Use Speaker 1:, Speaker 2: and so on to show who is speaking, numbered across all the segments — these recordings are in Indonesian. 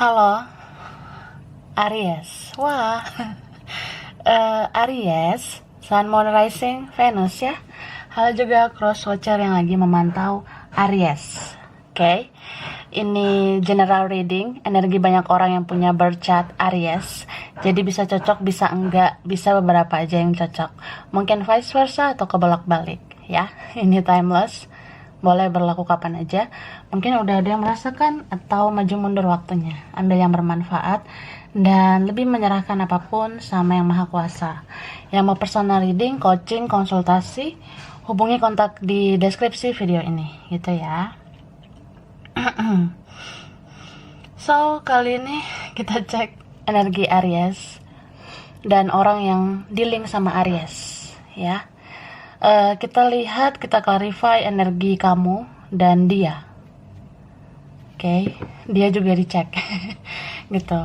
Speaker 1: Halo, Aries. Wah, Aries, Sun, Moon, Rising, Venus ya. Halo juga cross watcher yang lagi memantau Aries. Oke, ini general reading, energi banyak orang yang punya birth chart Aries. Jadi bisa cocok, bisa enggak, bisa beberapa aja yang cocok. Mungkin vice versa atau kebolak-balik ya. Ini timeless. Boleh berlaku kapan aja. Mungkin udah ada yang merasakan atau maju mundur waktunya. Ambil yang bermanfaat dan lebih menyerahkan apapun sama yang maha kuasa. Yang mau personal reading, coaching, konsultasi, hubungi kontak di deskripsi video ini gitu ya. So, kali ini kita cek energi Aries dan orang yang dealing sama Aries ya. Kita lihat, kita clarify energi kamu dan dia. Oke, dia juga dicek gitu.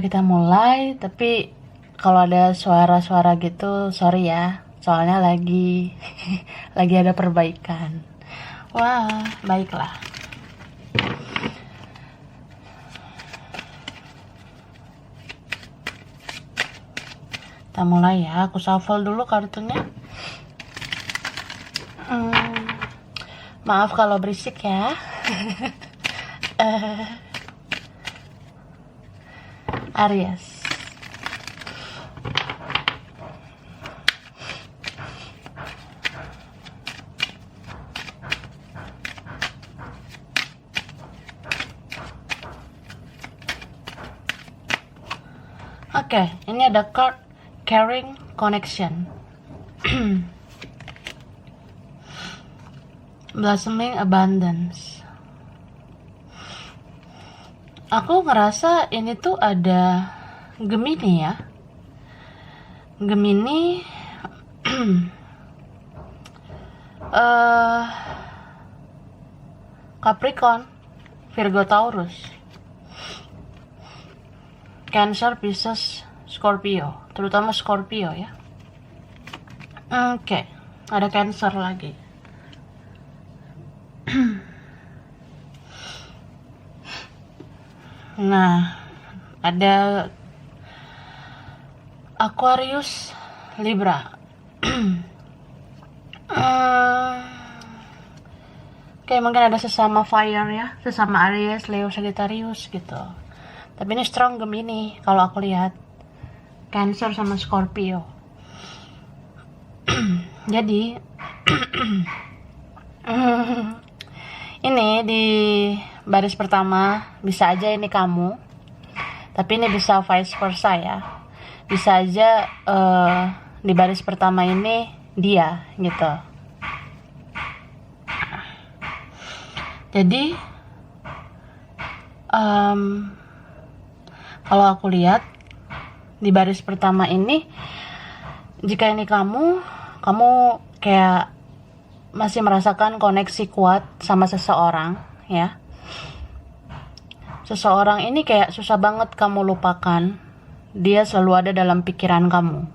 Speaker 1: Kita mulai, tapi kalau ada suara-suara gitu, sorry ya, soalnya lagi lagi ada perbaikan. Wah, baiklah. Kita mulai ya, aku shuffle dulu kartunya. Maaf kalau berisik ya. Aries. Oke, ini ada card caring connection. Blossoming abundance. Aku ngerasa ini tuh ada Gemini ya. Gemini Capricorn, Virgo, Taurus, Cancer, Pisces, Scorpio, terutama Scorpio ya. Oke, ada Cancer lagi. Nah, ada Aquarius, Libra. Oke, mungkin ada sesama fire ya, sesama Aries, Leo, Sagittarius gitu. Tapi ini strong Gemini kalau aku lihat. Cancer sama Scorpio. Jadi ini di baris pertama bisa aja ini kamu, tapi ini bisa vice versa ya. Bisa aja di baris pertama ini dia gitu. Jadi kalau aku lihat di baris pertama ini, jika ini kamu kayak masih merasakan koneksi kuat sama seseorang ya. Seseorang ini kayak susah banget kamu lupakan. Dia selalu ada dalam pikiran kamu.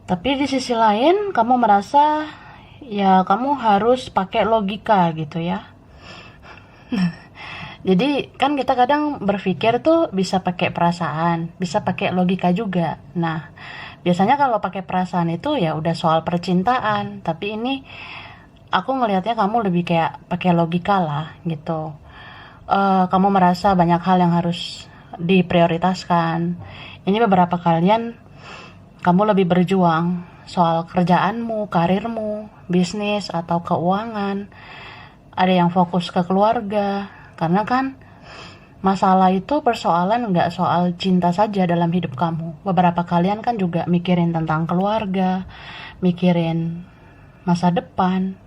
Speaker 1: Tapi di sisi lain kamu merasa ya kamu harus pakai logika gitu ya. Jadi kan kita kadang berpikir tuh bisa pakai perasaan, bisa pakai logika juga. Nah, biasanya kalau pakai perasaan itu ya udah soal percintaan. Tapi ini aku ngelihatnya kamu lebih kayak pakai logika lah gitu. Kamu merasa banyak hal yang harus diprioritaskan. Ini beberapa kalian kamu lebih berjuang soal kerjaanmu, karirmu, bisnis atau keuangan. Ada yang fokus ke keluarga. Karena kan masalah itu persoalan nggak soal cinta saja dalam hidup kamu. Beberapa kalian kan juga mikirin tentang keluarga, mikirin masa depan,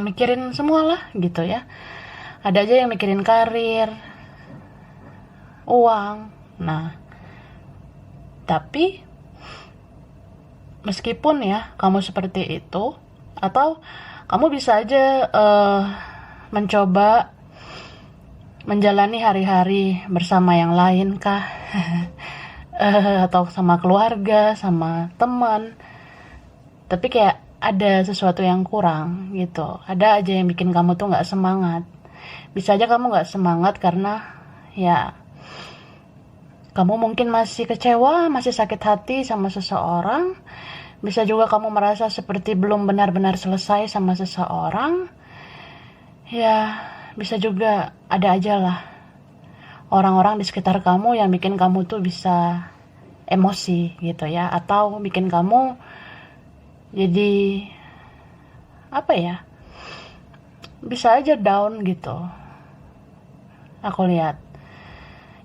Speaker 1: mikirin semualah gitu ya. Ada aja yang mikirin karir, uang. Nah, tapi meskipun ya kamu seperti itu, atau kamu bisa aja mencoba menjalani hari-hari bersama yang lain kah? Atau sama keluarga, sama teman. Tapi kayak ada sesuatu yang kurang gitu. Ada aja yang bikin kamu tuh gak semangat. Bisa aja kamu nggak semangat karena ya kamu mungkin masih kecewa, masih sakit hati sama seseorang. Bisa juga kamu merasa seperti belum benar-benar selesai sama seseorang. Ya, bisa juga ada aja lah orang-orang di sekitar kamu yang bikin kamu tuh bisa emosi gitu ya. Atau bikin kamu jadi, apa ya, bisa aja down gitu. Aku lihat.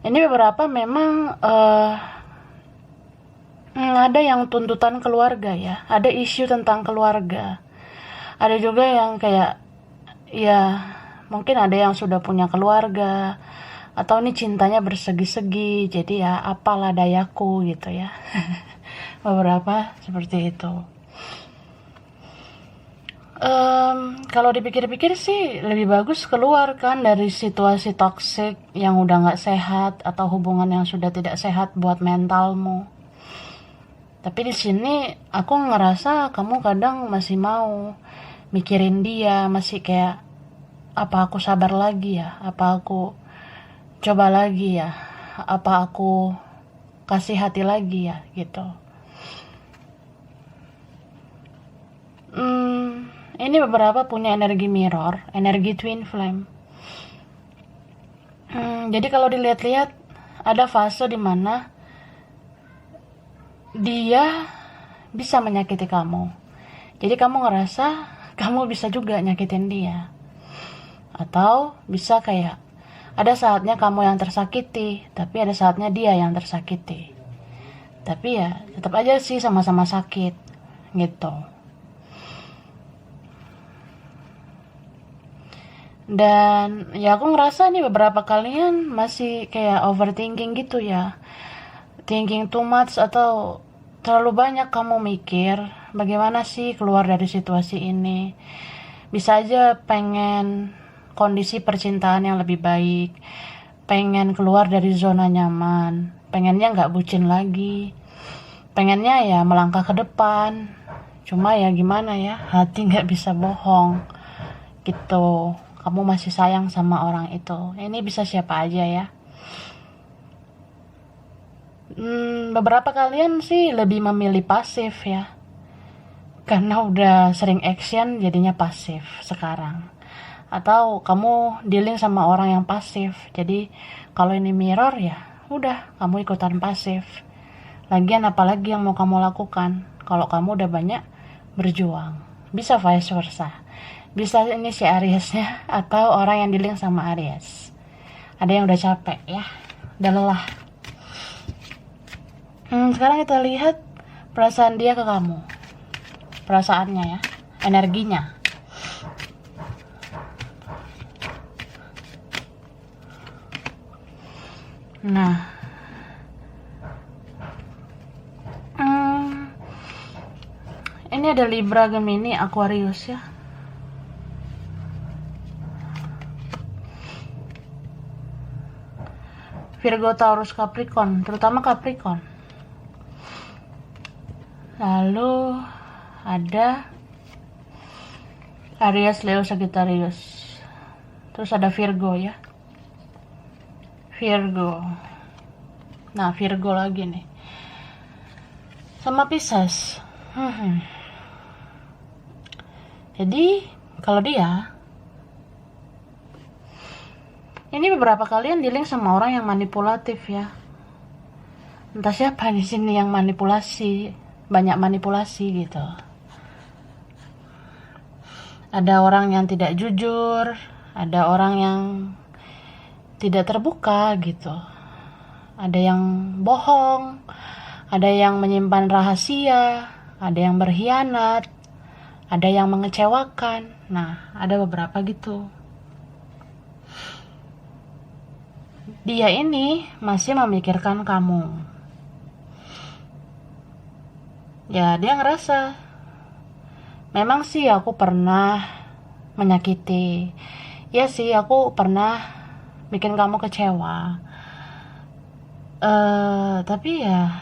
Speaker 1: Ini beberapa memang ada yang tuntutan keluarga ya, ada isu tentang keluarga. Ada juga yang kayak ya mungkin ada yang sudah punya keluarga atau ini cintanya bersegi-segi, jadi ya apalah dayaku gitu ya. Beberapa seperti itu. Kalau dipikir-pikir sih lebih bagus keluar kan dari situasi toksik yang udah nggak sehat atau hubungan yang sudah tidak sehat buat mentalmu. Tapi di sini aku ngerasa kamu kadang masih mau mikirin dia, masih kayak apa aku sabar lagi ya, apa aku coba lagi ya, apa aku kasih hati lagi ya gitu. Ini beberapa punya energi mirror, energi twin flame. Jadi kalau dilihat-lihat ada fase di mana dia bisa menyakiti kamu. Jadi kamu ngerasa kamu bisa juga nyakitin dia. Atau bisa kayak ada saatnya kamu yang tersakiti, tapi ada saatnya dia yang tersakiti. Tapi ya tetap aja sih sama-sama sakit gitu. Dan ya aku ngerasa nih beberapa kalian masih kayak overthinking gitu ya. Thinking too much atau terlalu banyak kamu mikir bagaimana sih keluar dari situasi ini. Bisa aja pengen kondisi percintaan yang lebih baik, pengen keluar dari zona nyaman, pengennya gak bucin lagi, pengennya ya melangkah ke depan. Cuma ya gimana ya, hati gak bisa bohong gitu. Kamu masih sayang sama orang itu. Ini bisa siapa aja ya. Beberapa kalian sih lebih memilih pasif ya. Karena udah sering action jadinya pasif sekarang. Atau kamu dealing sama orang yang pasif. Jadi kalau ini mirror ya udah kamu ikutan pasif. Lagian apalagi yang mau kamu lakukan kalau kamu udah banyak berjuang. Bisa vice versa. Bisa ini si Ariesnya atau orang yang dealing sama Aries. Ada yang udah capek ya, udah lelah. Sekarang kita lihat perasaan dia ke kamu. Perasaannya ya, energinya. Nah, ini ada Libra, Gemini, Aquarius ya. Virgo, Taurus, Capricorn, terutama Capricorn. Lalu ada Aries, Leo, Sagittarius. Terus ada Virgo ya. Virgo. Nah, Virgo lagi nih. Sama Pisces. Jadi, kalau dia ini beberapa kalian dealing sama orang yang manipulatif ya. Entah siapa di sini yang manipulasi, banyak manipulasi gitu. Ada orang yang tidak jujur, ada orang yang tidak terbuka gitu. Ada yang bohong, ada yang menyimpan rahasia, ada yang berkhianat, ada yang mengecewakan. Nah, ada beberapa gitu. Dia ini masih memikirkan kamu. Ya, dia ngerasa memang sih aku pernah menyakiti. Ya sih, aku pernah bikin kamu kecewa. Tapi ya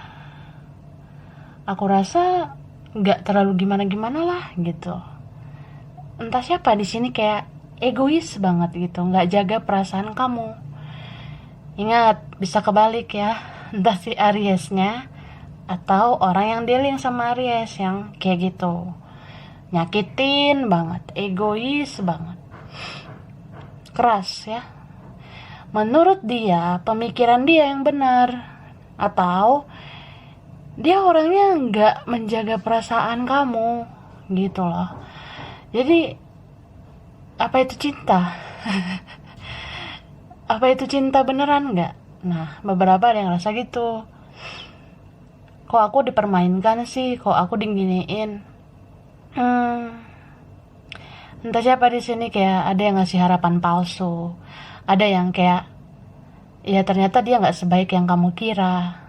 Speaker 1: aku rasa nggak terlalu gimana-gimana lah gitu. Entah siapa di sini kayak egois banget gitu, nggak jaga perasaan kamu. Ingat, bisa kebalik ya, entah si Ariesnya atau orang yang dealing sama Aries yang kayak gitu, nyakitin banget, egois banget, keras ya. Menurut dia, pemikiran dia yang benar, atau dia orangnya nggak menjaga perasaan kamu gitu loh. Jadi apa itu cinta? Apa itu cinta beneran nggak? Nah, beberapa ada yang rasa gitu. Kok aku dipermainkan sih? Kok aku diginiin? Entah siapa di sini kayak ada yang ngasih harapan palsu. Ada yang kayak, ya ternyata dia nggak sebaik yang kamu kira.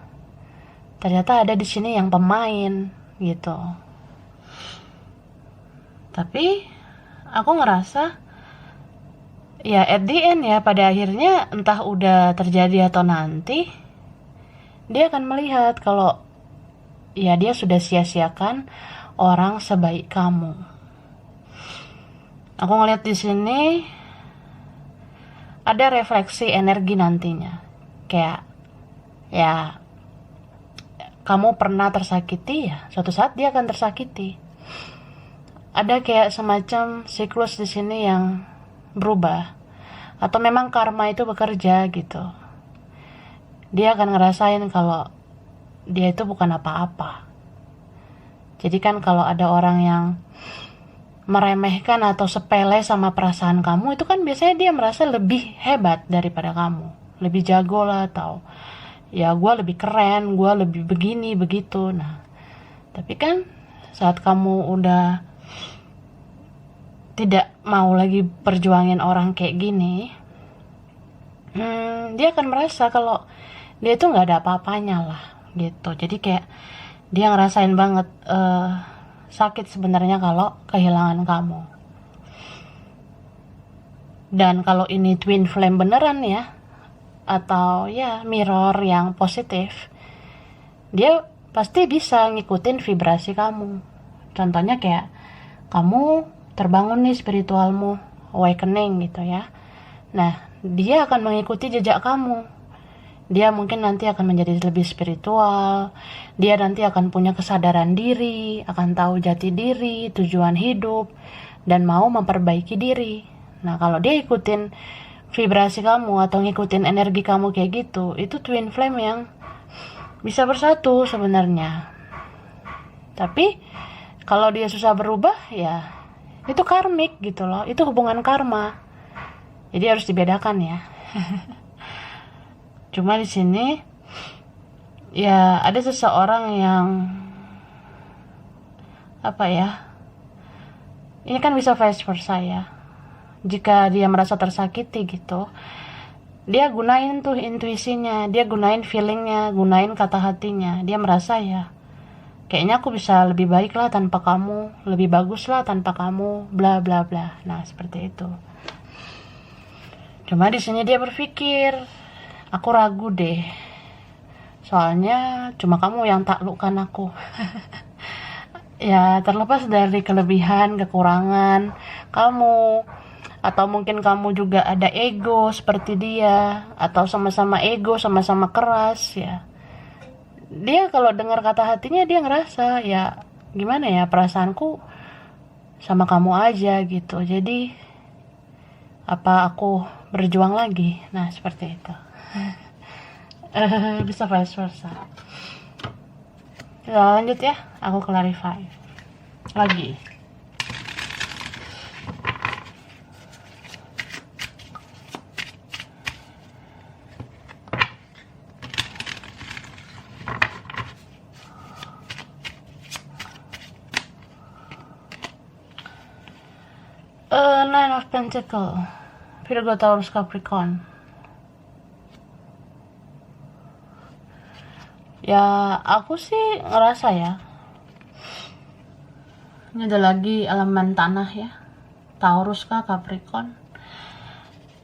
Speaker 1: Ternyata ada di sini yang pemain gitu. Tapi aku ngerasa ya at the end ya, pada akhirnya entah udah terjadi atau nanti, dia akan melihat kalau ya dia sudah sia-siakan orang sebaik kamu. Aku ngeliat di sini ada refleksi energi nantinya. Kayak ya kamu pernah tersakiti, ya suatu saat dia akan tersakiti. Ada kayak semacam siklus di sini yang berubah, atau memang karma itu bekerja gitu. Dia akan ngerasain kalau dia itu bukan apa-apa. Jadi kan kalau ada orang yang meremehkan atau sepele sama perasaan kamu, itu kan biasanya dia merasa lebih hebat daripada kamu, lebih jago lah, atau ya gue lebih keren, gue lebih begini begitu. Nah, tapi kan saat kamu udah tidak mau lagi perjuangin orang kayak gini, dia akan merasa kalau dia itu nggak ada apa-apanya lah gitu. Jadi kayak dia ngerasain banget sakit sebenarnya kalau kehilangan kamu. Dan kalau ini twin flame beneran ya, atau ya mirror yang positif, dia pasti bisa ngikutin vibrasi kamu. Contohnya kayak kamu terbangun nih spiritualmu, awakening gitu ya. Nah, dia akan mengikuti jejak kamu. Dia mungkin nanti akan menjadi lebih spiritual. Dia nanti akan punya kesadaran diri, akan tahu jati diri, tujuan hidup, dan mau memperbaiki diri. Nah, kalau dia ikutin vibrasi kamu atau ngikutin energi kamu kayak gitu, itu twin flame yang bisa bersatu sebenarnya. Tapi kalau dia susah berubah, ya itu karmik gitu loh, itu hubungan karma. Jadi harus dibedakan ya. Cuma di sini ya ada seseorang yang apa ya? Ini kan bisa vice versa ya. Jika dia merasa tersakiti gitu, dia gunain tuh intuisinya, dia gunain feelingnya, gunain kata hatinya. Dia merasa ya, kayaknya aku bisa lebih baik lah tanpa kamu, lebih bagus lah tanpa kamu, bla bla bla. Nah seperti itu. Cuma di sini dia berpikir, aku ragu deh, soalnya cuma kamu yang taklukkan aku. Ya terlepas dari kelebihan, kekurangan kamu, atau mungkin kamu juga ada ego seperti dia, atau sama-sama ego, sama-sama keras ya. Dia kalau dengar kata hatinya dia ngerasa ya gimana ya, perasaanku sama kamu aja gitu. Jadi apa aku berjuang lagi? Nah seperti itu. Bisa vice versa. Kita lanjut ya, aku clarify lagi. Nine of Pentacle, Virgo, Taurus, Capricorn. Ya aku sih ngerasa ya, ini ada lagi elemen tanah ya, Taurus kah Capricorn.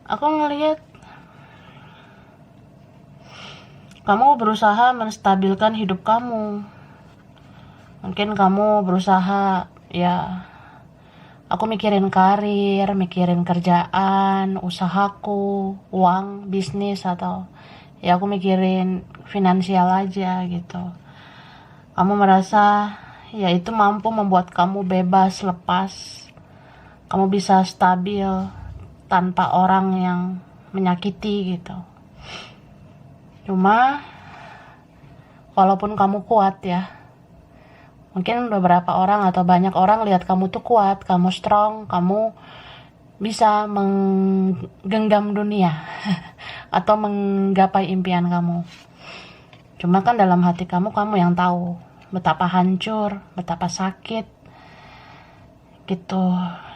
Speaker 1: Aku ngelihat kamu berusaha menstabilkan hidup kamu. Mungkin kamu berusaha ya Aku mikirin karir, mikirin kerjaan, usahaku, uang, bisnis, atau ya aku mikirin finansial aja gitu. Kamu merasa ya itu mampu membuat kamu bebas, lepas. Kamu bisa stabil tanpa orang yang menyakiti gitu. Cuma walaupun kamu kuat ya, mungkin beberapa orang atau banyak orang lihat kamu tuh kuat, kamu strong, kamu bisa menggenggam dunia atau menggapai impian kamu. Cuma kan dalam hati kamu yang tahu betapa hancur, betapa sakit gitu.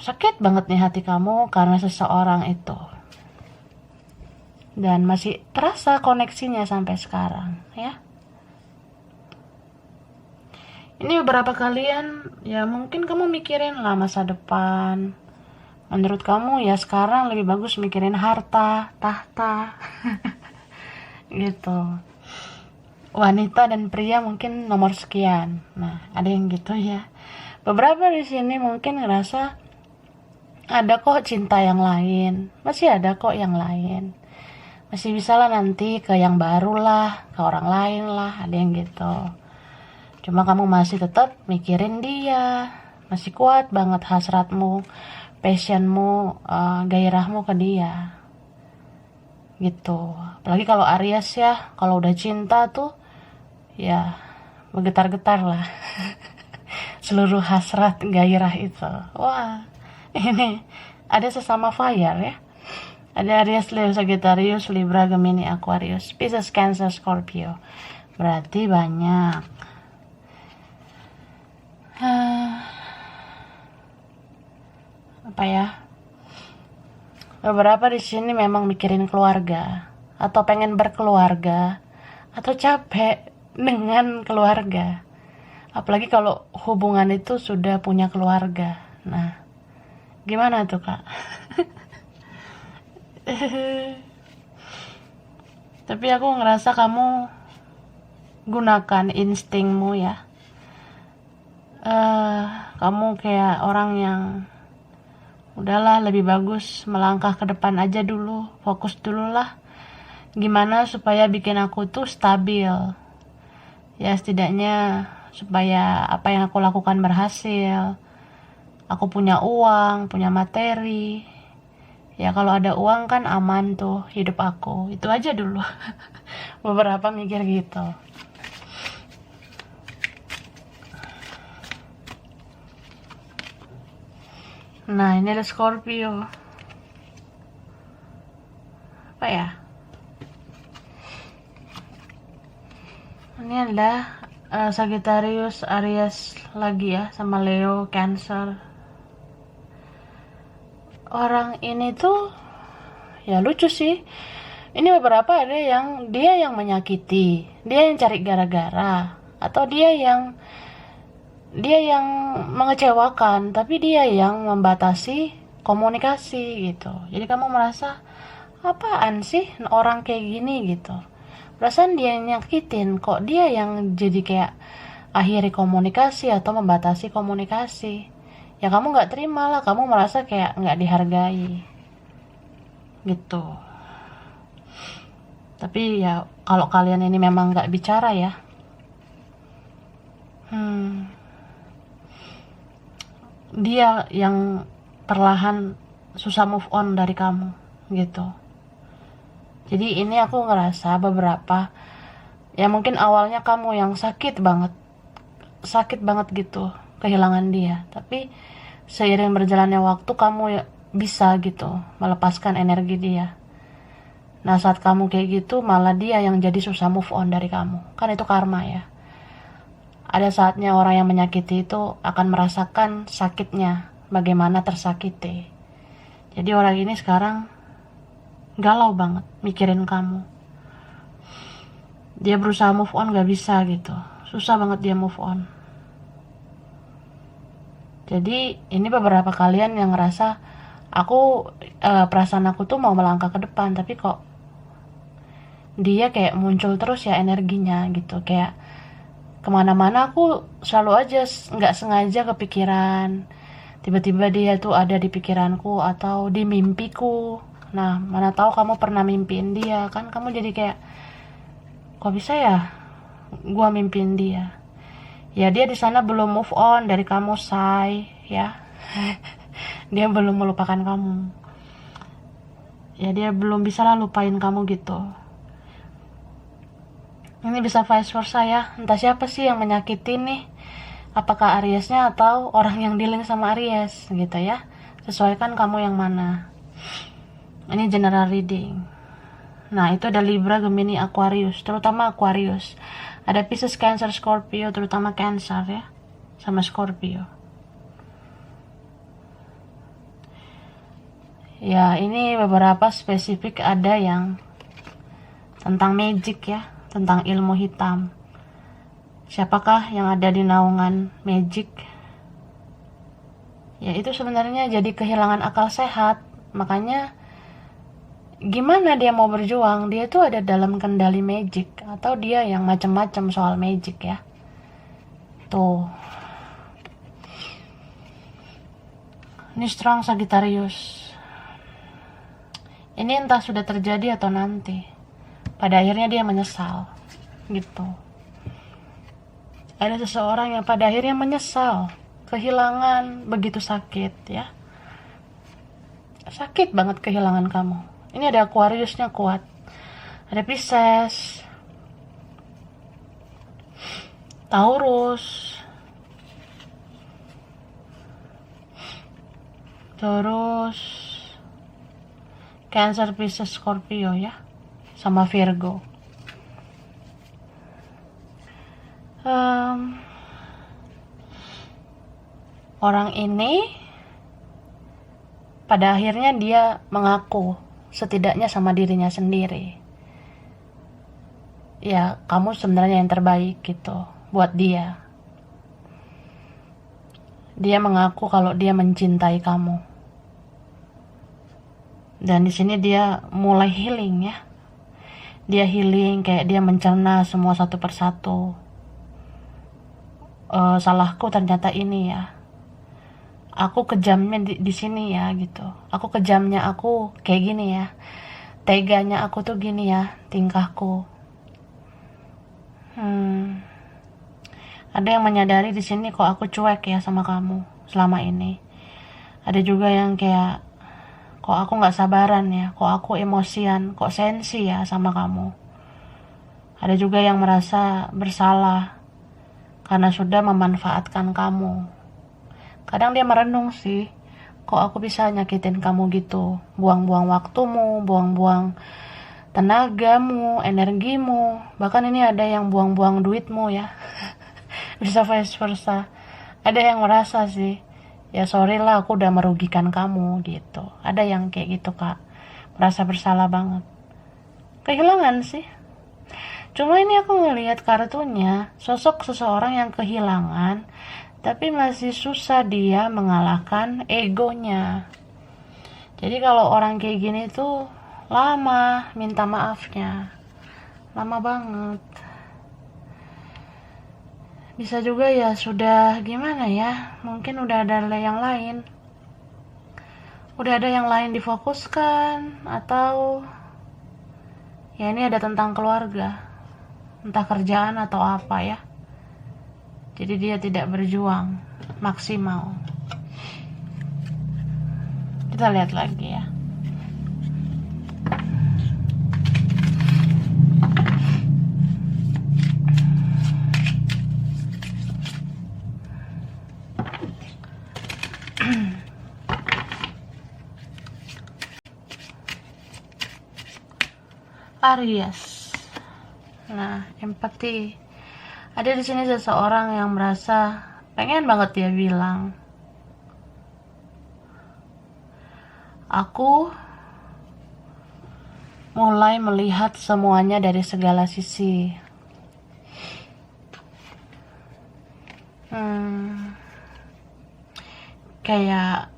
Speaker 1: Sakit banget nih hati kamu karena seseorang itu. Dan masih terasa koneksinya sampai sekarang ya. Ini beberapa kalian ya mungkin kamu mikirin lah masa depan. Menurut kamu ya sekarang lebih bagus mikirin harta, tahta gitu. Wanita dan pria mungkin nomor sekian. Nah, ada yang gitu ya. Beberapa di sini mungkin ngerasa ada kok cinta yang lain, masih ada kok yang lain. Masih bisa lah nanti ke yang baru lah, ke orang lain lah, ada yang gitu. Cuma kamu masih tetap mikirin dia, masih kuat banget hasratmu, passionmu, gairahmu ke dia. Gitu. Apalagi kalau Aries ya, kalau udah cinta tuh ya bergetar-getar lah. Seluruh hasrat gairah itu. Wah, ini ada sesama fire ya. Ada Aries, Leo, Sagittarius, Libra, Gemini, Aquarius, Pisces, Cancer, Scorpio. Berarti banyak. Apa ya? Beberapa di sini memang mikirin keluarga atau pengen berkeluarga atau capek dengan keluarga. Apalagi kalau hubungan itu sudah punya keluarga. Nah, gimana tuh Kak? Tapi aku ngerasa kamu gunakan instingmu ya. Kamu kayak orang yang udahlah lebih bagus melangkah ke depan aja dulu, fokus dulu lah. Gimana supaya bikin aku tuh stabil. Ya setidaknya supaya apa yang aku lakukan berhasil. Aku punya uang, punya materi. Ya kalau ada uang kan aman tuh hidup aku. Itu aja dulu. Beberapa mikir gitu. Nah ini ada Scorpio. Apa ya? Ini ada Sagittarius, Aries lagi ya, sama Leo, Cancer. Orang ini tuh ya lucu sih. Ini beberapa ada yang dia yang menyakiti, dia yang cari gara-gara, atau dia yang mengecewakan, tapi dia yang membatasi komunikasi gitu. Jadi kamu merasa apaan sih orang kayak gini gitu. Perasaan dia yang nyakitin, kok dia yang jadi kayak akhiri komunikasi atau membatasi komunikasi. Ya kamu nggak terima lah, kamu merasa kayak nggak dihargai gitu. Tapi ya kalau kalian ini memang nggak bicara ya, dia yang perlahan susah move on dari kamu gitu. Jadi ini aku ngerasa beberapa ya mungkin awalnya kamu yang sakit banget gitu kehilangan dia, tapi seiring berjalannya waktu kamu ya bisa gitu melepaskan energi dia. Nah saat kamu kayak gitu malah dia yang jadi susah move on dari kamu, kan itu karma ya. Ada saatnya orang yang menyakiti itu akan merasakan sakitnya bagaimana tersakiti. Jadi orang ini sekarang galau banget mikirin kamu. Dia berusaha move on gak bisa gitu, susah banget dia move on. Jadi ini beberapa kalian yang ngerasa perasaan aku tuh mau melangkah ke depan, tapi kok dia kayak muncul terus ya energinya gitu, kayak kemana-mana aku selalu aja nggak sengaja kepikiran, Tiba-tiba dia tuh ada di pikiranku atau di mimpiku. Nah, mana tahu kamu pernah mimpiin dia, kan kamu jadi kayak, kok bisa ya gua mimpiin dia? Ya dia di sana belum move on dari kamu, say, ya. Dia belum melupakan kamu. Ya dia belum bisa lah lupain kamu gitu. Ini bisa vice versa ya. Entah siapa sih yang menyakitin nih. Apakah Ariesnya atau orang yang dealing sama Aries gitu ya. Sesuaikan kamu yang mana. Ini general reading. Nah, itu ada Libra, Gemini, Aquarius, terutama Aquarius. Ada Pisces, Cancer, Scorpio, terutama Cancer ya. Sama Scorpio. Ya, ini beberapa spesifik ada yang tentang magic ya, tentang ilmu hitam. Siapakah yang ada di naungan magic? Ya, itu sebenarnya jadi kehilangan akal sehat. Makanya gimana dia mau berjuang? Dia tuh ada dalam kendali magic, atau dia yang macam-macam soal magic ya. Tuh. Ini strong Sagittarius. Ini entah sudah terjadi atau nanti. Pada akhirnya dia menyesal. Gitu. Ada seseorang yang pada akhirnya menyesal. Kehilangan begitu sakit ya. Sakit banget kehilangan kamu. Ini ada Aquariusnya kuat. Ada Pisces, Taurus, terus Cancer, Pisces, Scorpio ya, sama Virgo. Orang ini pada akhirnya dia mengaku setidaknya sama dirinya sendiri. Ya, kamu sebenarnya yang terbaik gitu buat dia. Dia mengaku kalau dia mencintai kamu. Dan di sini dia mulai healing ya. Dia healing, kayak dia mencerna semua satu persatu. Salahku ternyata ini ya. Aku kejamnya di sini ya gitu. Aku kejamnya aku kayak gini ya. Teganya aku tuh gini ya tingkahku. Ada yang menyadari di sini kok aku cuek ya sama kamu selama ini. Ada juga yang kayak, kok aku nggak sabaran ya, kok aku emosian, kok sensi ya sama kamu. Ada juga yang merasa bersalah karena sudah memanfaatkan kamu. Kadang dia merenung sih, kok aku bisa nyakitin kamu gitu, buang-buang waktumu, buang-buang tenagamu, energimu, bahkan ini ada yang buang-buang duitmu ya. Bisa vice versa. Ada yang merasa sih, ya sorry lah aku udah merugikan kamu gitu. Ada yang kayak gitu kak, merasa bersalah banget. Kehilangan sih. Cuma ini aku ngelihat kartunya, sosok seseorang yang kehilangan, tapi masih susah dia mengalahkan egonya. Jadi kalau orang kayak gini tuh lama minta maafnya, lama banget. Bisa juga ya sudah gimana ya, mungkin udah ada yang lain, udah ada yang lain difokuskan, atau ya ini ada tentang keluarga, entah kerjaan atau apa ya. Jadi dia tidak berjuang maksimal. Kita lihat lagi ya. Aries. Nah, empati. Ada di sini seseorang yang merasa pengen banget dia bilang, aku mulai melihat semuanya dari segala sisi. Kayak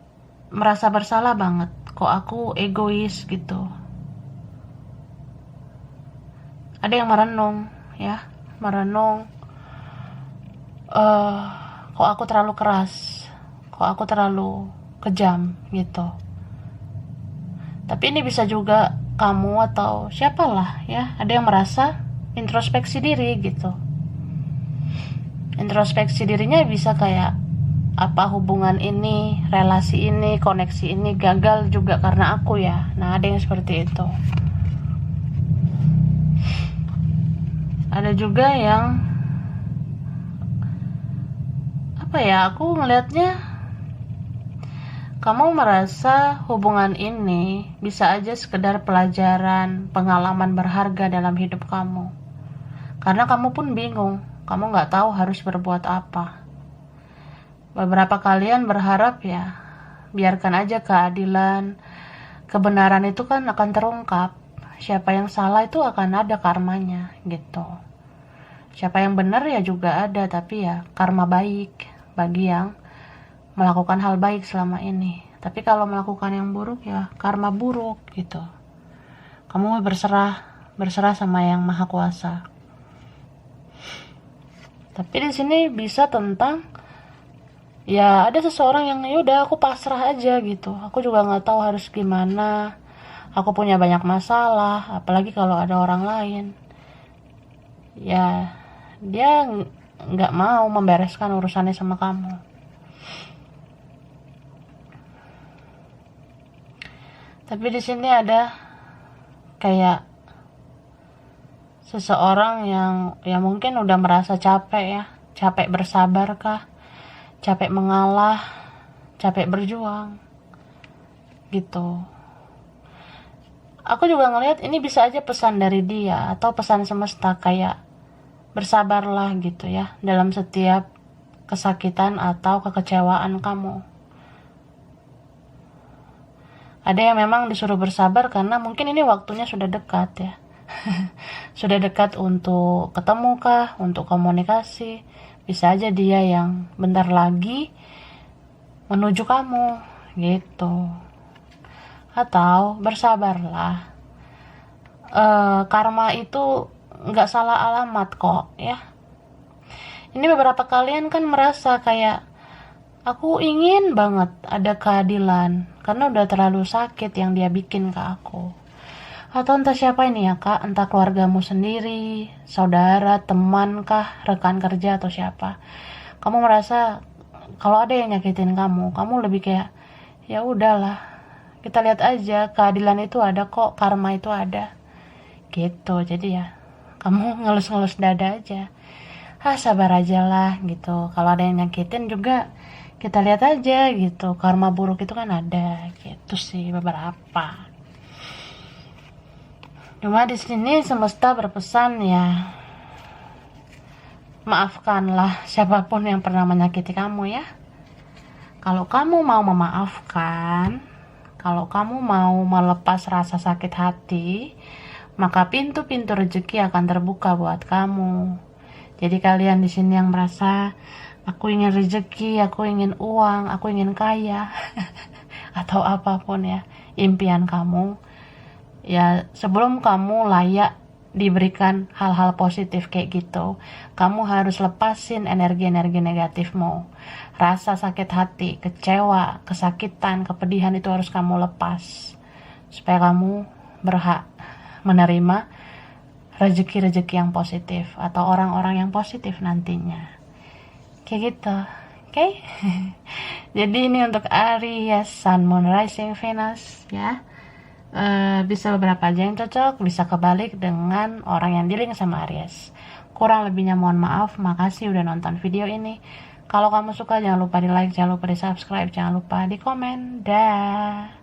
Speaker 1: merasa bersalah banget, kok aku egois gitu. Ada yang merenung ya, merenung, kok aku terlalu keras, kok kok aku terlalu kejam gitu. Tapi ini bisa juga kamu atau siapalah ya, ada yang merasa introspeksi diri gitu. Introspeksi dirinya bisa kayak, apa hubungan ini, relasi ini, koneksi ini gagal juga karena aku ya. Nah, ada yang seperti itu. Ada juga yang apa ya, aku ngelihatnya kamu merasa hubungan ini bisa aja sekedar pelajaran, pengalaman berharga dalam hidup kamu. Karena kamu pun bingung, kamu nggak tahu harus berbuat apa. Beberapa kalian berharap ya, biarkan aja keadilan, kebenaran itu kan akan terungkap. Siapa yang salah itu akan ada karmanya gitu. Siapa yang benar ya juga ada, tapi ya karma baik bagi yang melakukan hal baik selama ini. Tapi kalau melakukan yang buruk ya karma buruk gitu. Kamu berserah sama yang Maha Kuasa. Tapi di sini bisa tentang ya ada seseorang yang yaudah aku pasrah aja gitu, aku juga nggak tahu harus gimana, aku punya banyak masalah, apalagi kalau ada orang lain ya, dia nggak mau membereskan urusannya sama kamu. Tapi di sini ada kayak seseorang yang ya mungkin udah merasa capek ya, capek bersabar kah, capek mengalah, capek berjuang gitu. Aku juga ngelihat ini bisa aja pesan dari dia atau pesan semesta kayak bersabarlah gitu ya dalam setiap kesakitan atau kekecewaan kamu. Ada yang memang disuruh bersabar karena mungkin ini waktunya sudah dekat ya. Sudah dekat untuk ketemu kah, untuk komunikasi. Bisa aja dia yang bentar lagi menuju kamu gitu. Atau bersabarlah, karma itu nggak salah alamat kok ya. Ini beberapa kalian kan merasa kayak aku ingin banget ada keadilan karena udah terlalu sakit yang dia bikin ke aku. Atau entah siapa ini ya kak, entah keluargamu sendiri, saudara, teman kah, rekan kerja atau siapa. Kamu merasa kalau ada yang nyakitin kamu, kamu lebih kayak ya udahlah, kita lihat aja keadilan itu ada kok, karma itu ada. Gitu. Jadi ya kamu ngelus-ngelus dada aja. Sabar aja lah gitu. Kalau ada yang nyakitin juga kita lihat aja gitu. Karma buruk itu kan ada gitu sih beberapa. Cuma di sini semesta berpesan ya, maafkanlah siapapun yang pernah menyakiti kamu ya. Kalau kamu mau memaafkan, kalau kamu mau melepas rasa sakit hati, maka pintu-pintu rezeki akan terbuka buat kamu. Jadi kalian di sini yang merasa aku ingin rezeki, aku ingin uang, aku ingin kaya atau apapun ya impian kamu. Ya sebelum kamu layak diberikan hal-hal positif kayak gitu, kamu harus lepasin energi-energi negatifmu. Rasa sakit hati, kecewa, kesakitan, kepedihan itu harus kamu lepas supaya kamu berhak menerima rezeki-rezeki yang positif atau orang-orang yang positif nantinya. Kayak gitu. Oke? Jadi ini untuk Aries, Sun, Moon, Rising, Venus ya. Bisa beberapa aja yang cocok, bisa kebalik dengan orang yang dealing sama Aries. Kurang lebihnya mohon maaf. Makasih udah nonton video ini. Kalau kamu suka jangan lupa di like, jangan lupa di subscribe, jangan lupa di komen. Dah.